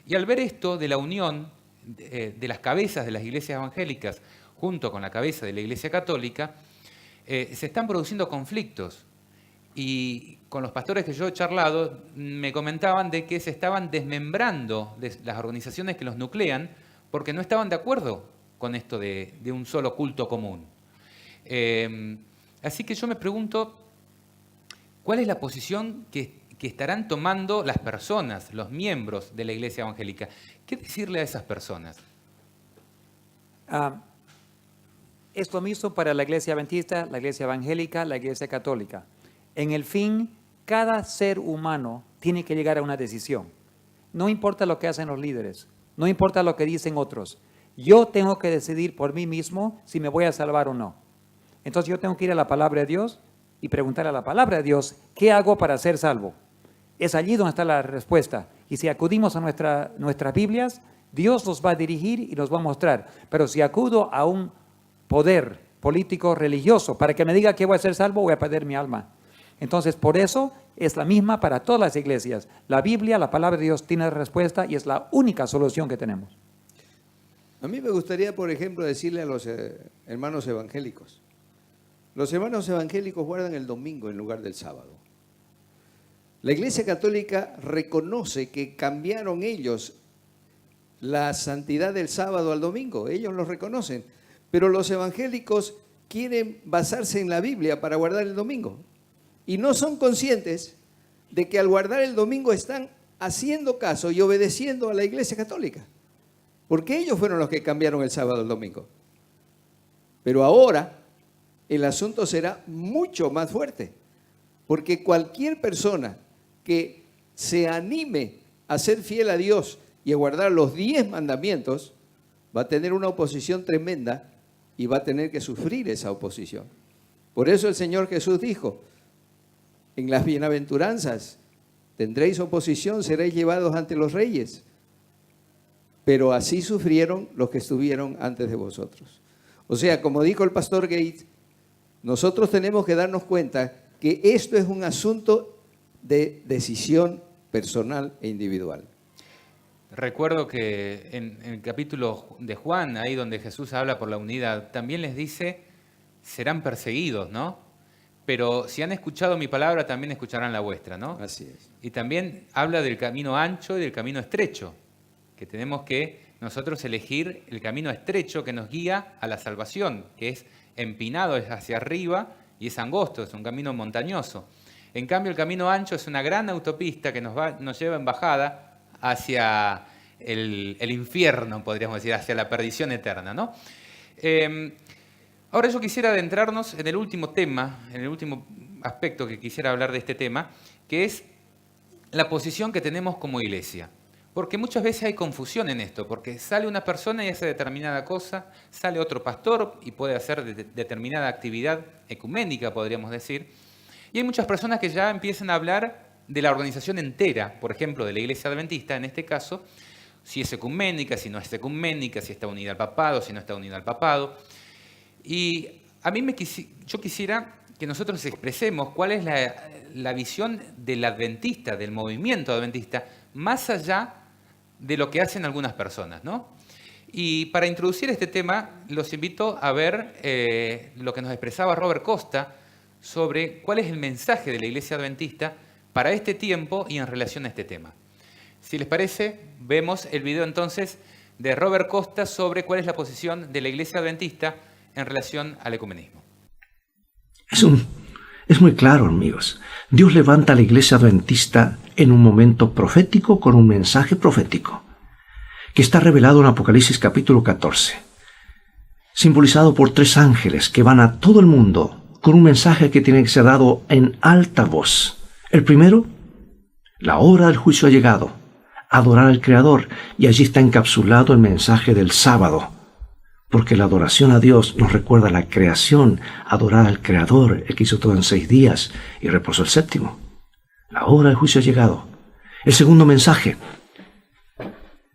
Y al ver esto de la unión de las cabezas de las iglesias evangélicas junto con la cabeza de la Iglesia Católica, se están produciendo conflictos. Y con los pastores que yo he charlado, me comentaban de que se estaban desmembrando de las organizaciones que los nuclean porque no estaban de acuerdo con esto de un solo culto común. Así que yo me pregunto, ¿cuál es la posición que estarán tomando las personas, los miembros de la Iglesia Evangélica? ¿Qué decirle a esas personas? Es lo mismo para la Iglesia Adventista, la Iglesia Evangélica, la Iglesia Católica. En el fin, cada ser humano tiene que llegar a una decisión. No importa lo que hacen los líderes, no importa lo que dicen otros. Yo tengo que decidir por mí mismo si me voy a salvar o no. Entonces yo tengo que ir a la palabra de Dios y preguntar a la palabra de Dios, ¿qué hago para ser salvo? Es allí donde está la respuesta. Y si acudimos a nuestras Biblias, Dios nos va a dirigir y nos va a mostrar. Pero si acudo a un poder político religioso para que me diga que voy a ser salvo, voy a perder mi alma. Entonces, por eso es la misma para todas las iglesias. La Biblia, la palabra de Dios, tiene respuesta y es la única solución que tenemos. A mí me gustaría, por ejemplo, decirle a los hermanos evangélicos. Los hermanos evangélicos guardan el domingo en lugar del sábado. La Iglesia Católica reconoce que cambiaron ellos la santidad del sábado al domingo. Ellos lo reconocen. Pero los evangélicos quieren basarse en la Biblia para guardar el domingo. Y no son conscientes de que al guardar el domingo están haciendo caso y obedeciendo a la Iglesia Católica. Porque ellos fueron los que cambiaron el sábado al domingo. Pero ahora el asunto será mucho más fuerte. Porque cualquier persona que se anime a ser fiel a Dios y a guardar los 10 mandamientos, va a tener una oposición tremenda y va a tener que sufrir esa oposición. Por eso el Señor Jesús dijo, en las bienaventuranzas tendréis oposición, seréis llevados ante los reyes. Pero así sufrieron los que estuvieron antes de vosotros. O sea, como dijo el pastor Gates, nosotros tenemos que darnos cuenta que esto es un asunto de decisión personal e individual. Recuerdo que en el capítulo de Juan, ahí donde Jesús habla por la unidad, también les dice, serán perseguidos, ¿no? Pero si han escuchado mi palabra, también escucharán la vuestra, ¿no? Así es. Y también habla del camino ancho y del camino estrecho, que tenemos que nosotros elegir el camino estrecho que nos guía a la salvación, que es empinado, es hacia arriba y es angosto, es un camino montañoso. En cambio, el camino ancho es una gran autopista que nos lleva en bajada hacia el infierno, podríamos decir, hacia la perdición eterna, ¿no? Ahora yo quisiera adentrarnos en el último tema, en el último aspecto que quisiera hablar de este tema, que es la posición que tenemos como iglesia. Porque muchas veces hay confusión en esto, porque sale una persona y hace determinada cosa, sale otro pastor y puede hacer determinada actividad ecuménica, podríamos decir. Y hay muchas personas que ya empiezan a hablar de la organización entera, por ejemplo, de la Iglesia Adventista, en este caso, si es ecuménica, si no es ecuménica, si está unida al papado, si no está unida al papado. Y a mí yo quisiera que nosotros expresemos cuál es la visión del adventista, del movimiento adventista, más allá de lo que hacen algunas personas, ¿no? Y para introducir este tema, los invito a ver lo que nos expresaba Robert Costa sobre cuál es el mensaje de la Iglesia Adventista para este tiempo y en relación a este tema. Si les parece, vemos el video entonces de Robert Costa sobre cuál es la posición de la Iglesia Adventista en relación al ecumenismo. Es muy claro, amigos. Dios levanta a la Iglesia Adventista en un momento profético con un mensaje profético que está revelado en Apocalipsis capítulo 14, simbolizado por 3 ángeles que van a todo el mundo con un mensaje que tiene que ser dado en alta voz. El primero, la hora del juicio ha llegado, adorar al Creador, y allí está encapsulado el mensaje del sábado, porque la adoración a Dios nos recuerda la creación, adorar al Creador, el que hizo todo en 6 días y reposó el 7º. La hora del juicio ha llegado. El segundo mensaje,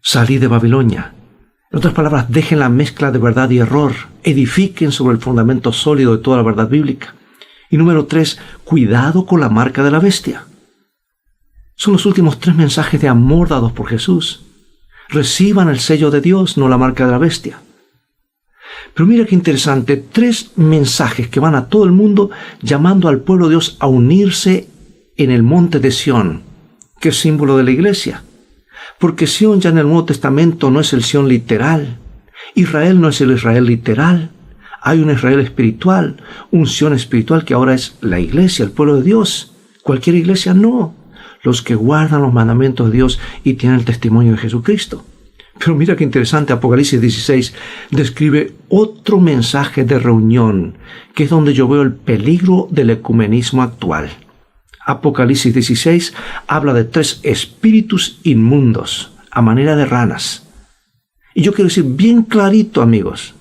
salid de Babilonia. En otras palabras, dejen la mezcla de verdad y error, edifiquen sobre el fundamento sólido de toda la verdad bíblica. Y número 3, cuidado con la marca de la bestia. Son los últimos 3 mensajes de amor dados por Jesús. Reciban el sello de Dios, no la marca de la bestia. Pero mira qué interesante, 3 mensajes que van a todo el mundo llamando al pueblo de Dios a unirse en el monte de Sión, que es símbolo de la iglesia. Porque Sión ya en el Nuevo Testamento no es el Sión literal. Israel no es el Israel literal. Hay un Israel espiritual, un Sión espiritual que ahora es la iglesia, el pueblo de Dios. Cualquier iglesia no. Los que guardan los mandamientos de Dios y tienen el testimonio de Jesucristo. Pero mira qué interesante, Apocalipsis 16 describe otro mensaje de reunión, que es donde yo veo el peligro del ecumenismo actual. Apocalipsis 16 habla de 3 espíritus inmundos a manera de ranas. Y yo quiero decir bien clarito, amigos,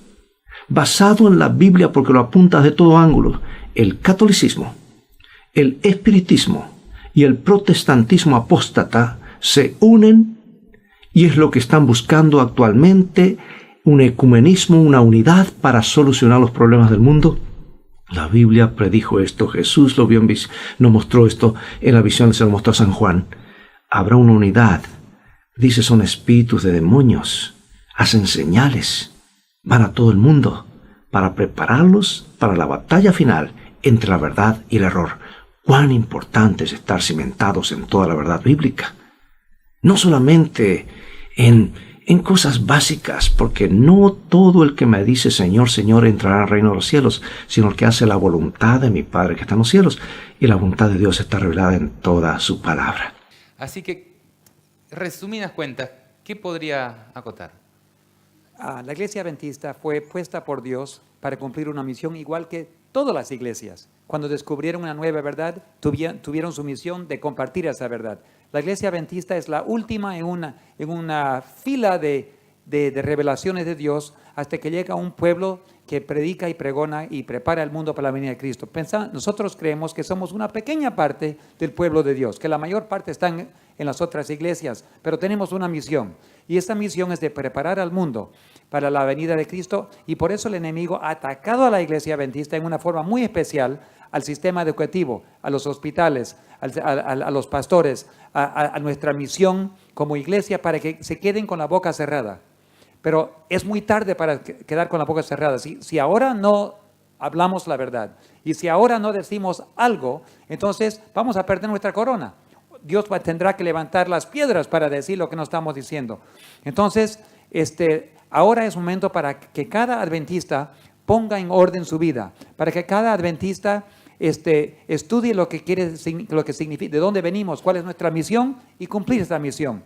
basado en la Biblia porque lo apunta de todo ángulo, el catolicismo, el espiritismo y el protestantismo apóstata se unen y es lo que están buscando actualmente, un ecumenismo, una unidad para solucionar los problemas del mundo. La Biblia predijo esto, Jesús lo vio, nos mostró esto en la visión, se lo mostró a San Juan. Habrá una unidad. Dice, son espíritus de demonios, hacen señales, van a todo el mundo para prepararlos para la batalla final entre la verdad y el error. Cuán importante es estar cimentados en toda la verdad bíblica. No solamente en cosas básicas, porque no todo el que me dice Señor, Señor entrará al reino de los cielos, sino el que hace la voluntad de mi Padre que está en los cielos. Y la voluntad de Dios está revelada en toda su palabra. Así que, resumidas cuentas, ¿qué podría acotar? La iglesia adventista fue puesta por Dios para cumplir una misión igual que todas las iglesias. Cuando descubrieron una nueva verdad, tuvieron su misión de compartir esa verdad. La iglesia adventista es la última en una fila de revelaciones de Dios hasta que llega un pueblo que predica y pregona y prepara el mundo para la venida de Cristo. Nosotros creemos que somos una pequeña parte del pueblo de Dios, que la mayor parte están en las otras iglesias, pero tenemos una misión. Y esta misión es de preparar al mundo para la venida de Cristo, y por eso el enemigo ha atacado a la iglesia adventista en una forma muy especial, al sistema educativo, a los hospitales, a los pastores, a nuestra misión como iglesia, para que se queden con la boca cerrada. Pero es muy tarde para quedar con la boca cerrada. Si ahora no hablamos la verdad y si ahora no decimos algo, entonces vamos a perder nuestra corona. Dios tendrá que levantar las piedras para decir lo que no estamos diciendo. Entonces, ahora es momento para que cada adventista ponga en orden su vida, para que cada adventista estudie lo que significa, de dónde venimos, cuál es nuestra misión y cumplir esa misión.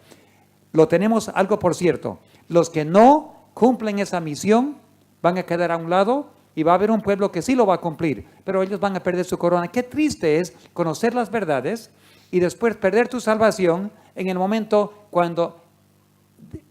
Lo tenemos algo por cierto, los que no cumplen esa misión van a quedar a un lado y va a haber un pueblo que sí lo va a cumplir, pero ellos van a perder su corona. Qué triste es conocer las verdades y después perder tu salvación en el momento cuando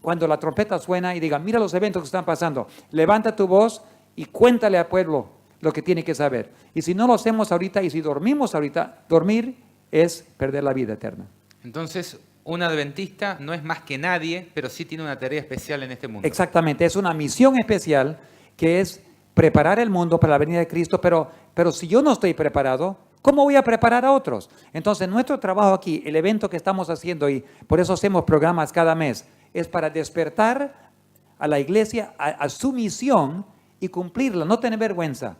la trompeta suena y digan, mira los eventos que están pasando, levanta tu voz y cuéntale al pueblo lo que tiene que saber. Y si no lo hacemos ahorita y si dormimos ahorita, dormir es perder la vida eterna. Entonces, un adventista no es más que nadie, pero sí tiene una tarea especial en este mundo. Exactamente, es una misión especial que es preparar el mundo para la venida de Cristo, pero si yo no estoy preparado, ¿cómo voy a preparar a otros? Entonces, nuestro trabajo aquí, el evento que estamos haciendo, y por eso hacemos programas cada mes, es para despertar a la iglesia a su misión y cumplirla, no tener vergüenza.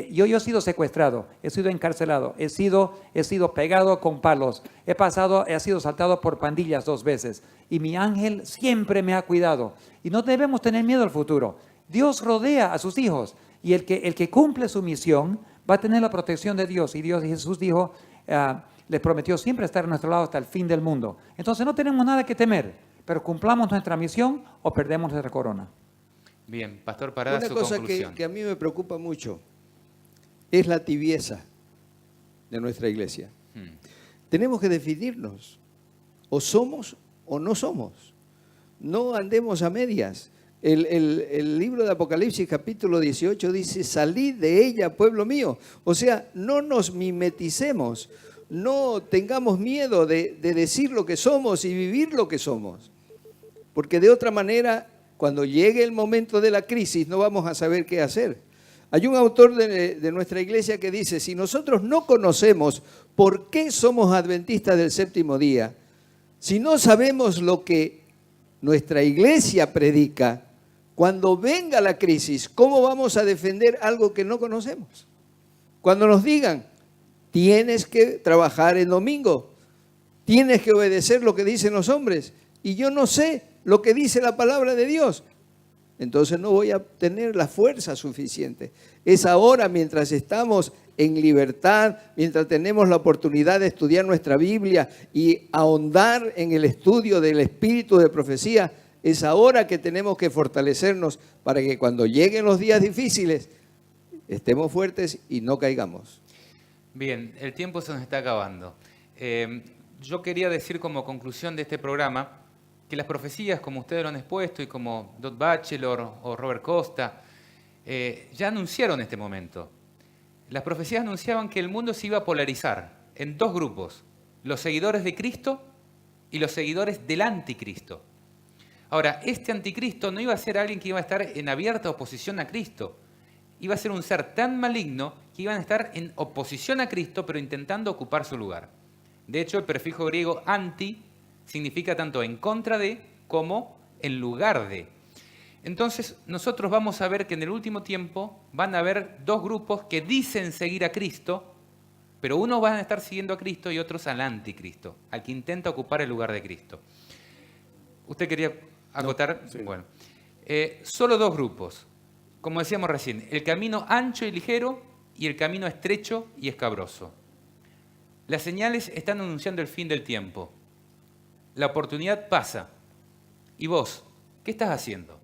Yo he sido secuestrado, he sido encarcelado, he sido pegado con palos, he sido saltado por pandillas 2 veces y mi ángel siempre me ha cuidado. Y no debemos tener miedo al futuro. Dios rodea a sus hijos y el que cumple su misión va a tener la protección de Dios. Y Jesús dijo, les prometió siempre estar a nuestro lado hasta el fin del mundo. Entonces no tenemos nada que temer, pero cumplamos nuestra misión o perdemos nuestra corona. Bien, Pastor Parada, su conclusión. Una cosa que a mí me preocupa mucho es la tibieza de nuestra iglesia. Tenemos que definirnos, o somos o no somos. No andemos a medias. El libro de Apocalipsis capítulo 18 dice, salid de ella, pueblo mío. O sea, no nos mimeticemos, no tengamos miedo de decir lo que somos y vivir lo que somos. Porque de otra manera, cuando llegue el momento de la crisis, no vamos a saber qué hacer. Hay un autor de nuestra iglesia que dice, si nosotros no conocemos por qué somos adventistas del séptimo día, si no sabemos lo que nuestra iglesia predica, cuando venga la crisis, ¿cómo vamos a defender algo que no conocemos? Cuando nos digan, tienes que trabajar el domingo, tienes que obedecer lo que dicen los hombres, y yo no sé lo que dice la palabra de Dios, entonces no voy a tener la fuerza suficiente. Es ahora, mientras estamos en libertad, mientras tenemos la oportunidad de estudiar nuestra Biblia y ahondar en el estudio del espíritu de profecía, es ahora que tenemos que fortalecernos para que cuando lleguen los días difíciles estemos fuertes y no caigamos. Bien, el tiempo se nos está acabando. Yo quería decir como conclusión de este programa que las profecías, como ustedes lo han expuesto y como Dot Batchelor o Robert Costa, ya anunciaron este momento. Las profecías anunciaban que el mundo se iba a polarizar en dos grupos, los seguidores de Cristo y los seguidores del anticristo. Ahora, este anticristo no iba a ser alguien que iba a estar en abierta oposición a Cristo. Iba a ser un ser tan maligno que iban a estar en oposición a Cristo, pero intentando ocupar su lugar. De hecho, el prefijo griego anti significa tanto en contra de como en lugar de. Entonces, nosotros vamos a ver que en el último tiempo van a haber dos grupos que dicen seguir a Cristo, pero unos van a estar siguiendo a Cristo y otros al anticristo, al que intenta ocupar el lugar de Cristo. ¿Usted quería acotar? Sí. Bueno, solo dos grupos. Como decíamos recién, el camino ancho y ligero y el camino estrecho y escabroso. Las señales están anunciando el fin del tiempo. La oportunidad pasa. ¿Y vos? ¿Qué estás haciendo?